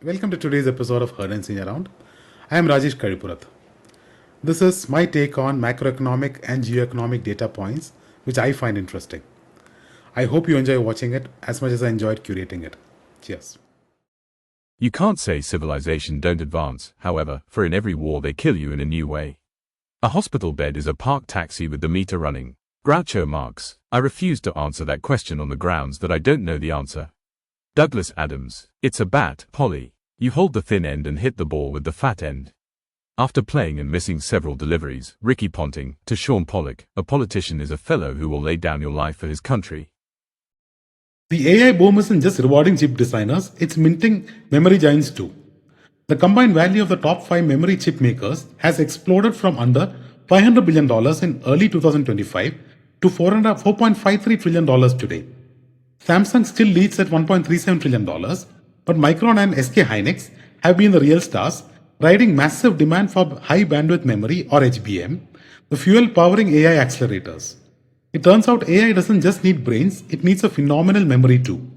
Welcome to today's episode of Heard and Seen Around. I am Rajesh Karipurath. This is my take on macroeconomic and geoeconomic data points, which I find interesting. I hope you enjoy watching it as much as I enjoyed curating it. Cheers. You can't say civilization don't advance, however, for in every war they kill you in a new way. A hospital bed is a parked taxi with the meter running. Groucho Marx. I refuse to answer that question on the grounds that I don't know the answer. Douglas Adams. It's a bat, Polly. You hold the thin end and hit the ball with the fat end. After playing and missing several deliveries, Ricky Ponting, to Sean Pollock, a politician is a fellow who will lay down your life for his country. The AI boom isn't just rewarding chip designers, it's minting memory giants too. The combined value of the top 5 memory chip makers has exploded from under $500 billion in early 2025 to $4.53 trillion today. Samsung still leads at $1.37 trillion, but Micron and SK Hynix have been the real stars, riding massive demand for high bandwidth memory or HBM, the fuel powering AI accelerators. It turns out AI doesn't just need brains, it needs a phenomenal memory too.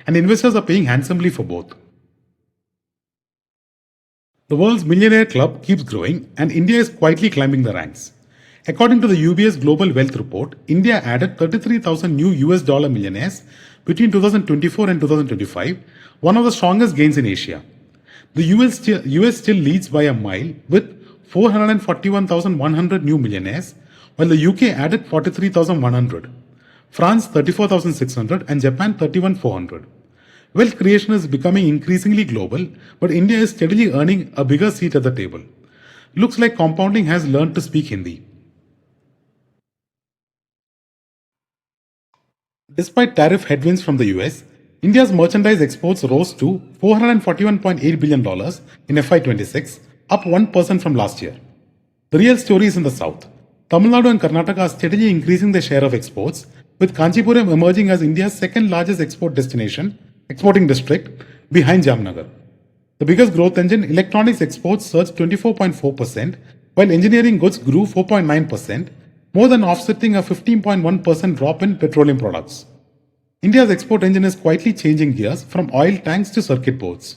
And investors are paying handsomely for both. The world's Millionaire club keeps growing and India is quietly climbing the ranks. According to the UBS Global Wealth Report, India added 33,000 new US dollar millionaires between 2024 and 2025, one of the strongest gains in Asia. The US still leads by a mile with 441,100 new millionaires, while the UK added 43,100, France 34,600 and Japan 31,400. Wealth creation is becoming increasingly global, but India is steadily earning a bigger seat at the table. Looks like compounding has learned to speak Hindi. Despite tariff headwinds from the US, India's merchandise exports rose to $441.8 billion in FY26, up 1% from last year. The real story is in the south. Tamil Nadu and Karnataka are steadily increasing their share of exports, with Kanchipuram emerging as India's second largest exporting district, behind Jamnagar. The biggest growth engine, electronics exports surged 24.4%, while engineering goods grew 4.9%, more than offsetting a 15.1% drop in petroleum products. India's export engine is quietly changing gears from oil tanks to circuit boards.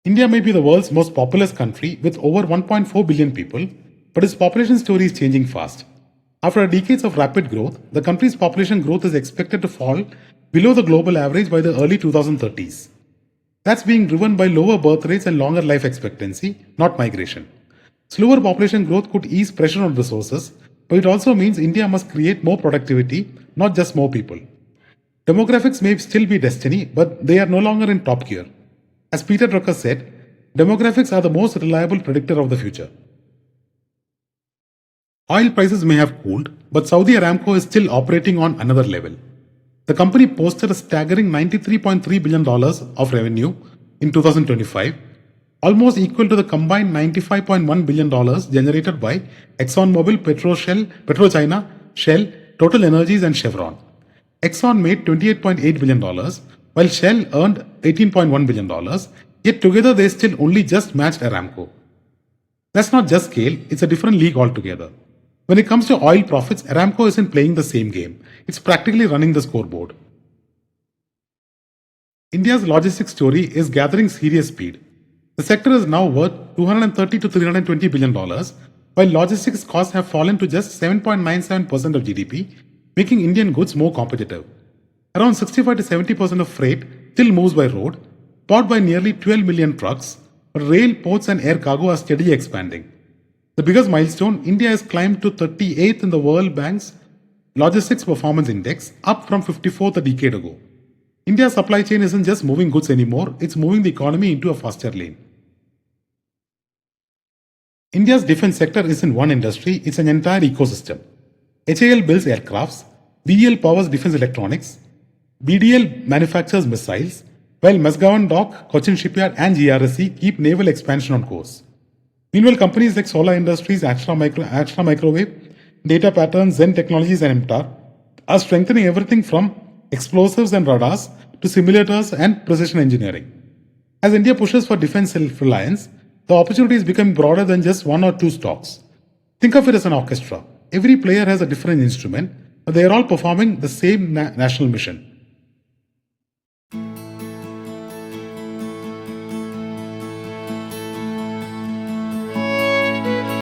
India may be the world's most populous country with over 1.4 billion people, but its population story is changing fast. After decades of rapid growth, the country's population growth is expected to fall below the global average by the early 2030s. That's being driven by lower birth rates and longer life expectancy, not migration. Slower population growth could ease pressure on resources, but it also means India must create more productivity, not just more people. Demographics may still be destiny, but they are no longer in top gear. As Peter Drucker said, demographics are the most reliable predictor of the future. Oil prices may have cooled, but Saudi Aramco is still operating on another level. The company posted a staggering $93.3 billion of revenue in 2025, almost equal to the combined $95.1 billion generated by ExxonMobil, PetroChina, Shell, Total Energies and Chevron. Exxon made $28.8 billion, while Shell earned $18.1 billion, yet together they still only just matched Aramco. That's not just scale, it's a different league altogether. When it comes to oil profits, Aramco isn't playing the same game. It's practically running the scoreboard. India's logistics story is gathering serious speed. The sector is now worth $230 to $320 billion, while logistics costs have fallen to just 7.97% of GDP, making Indian goods more competitive. Around 65 to 70% of freight still moves by road, powered by nearly 12 million trucks, but rail, ports and air cargo are steadily expanding. The biggest milestone, India has climbed to 38th in the World Bank's Logistics Performance Index, up from 54th a decade ago. India's supply chain isn't just moving goods anymore, it's moving the economy into a faster lane. India's defense sector isn't one industry, it's an entire ecosystem. HAL builds aircrafts, BEL powers defense electronics, BDL manufactures missiles, while Mazgaon Dock, Cochin Shipyard and GRSC keep naval expansion on course. Meanwhile, companies like Solar Industries, Astra Microwave, Data Patterns, Zen Technologies and MTAR are strengthening everything from explosives and radars to simulators and precision engineering. As India pushes for defense self-reliance, the opportunity is becoming broader than just one or two stocks. Think of it as an orchestra. Every player has a different instrument, but they are all performing the same national mission.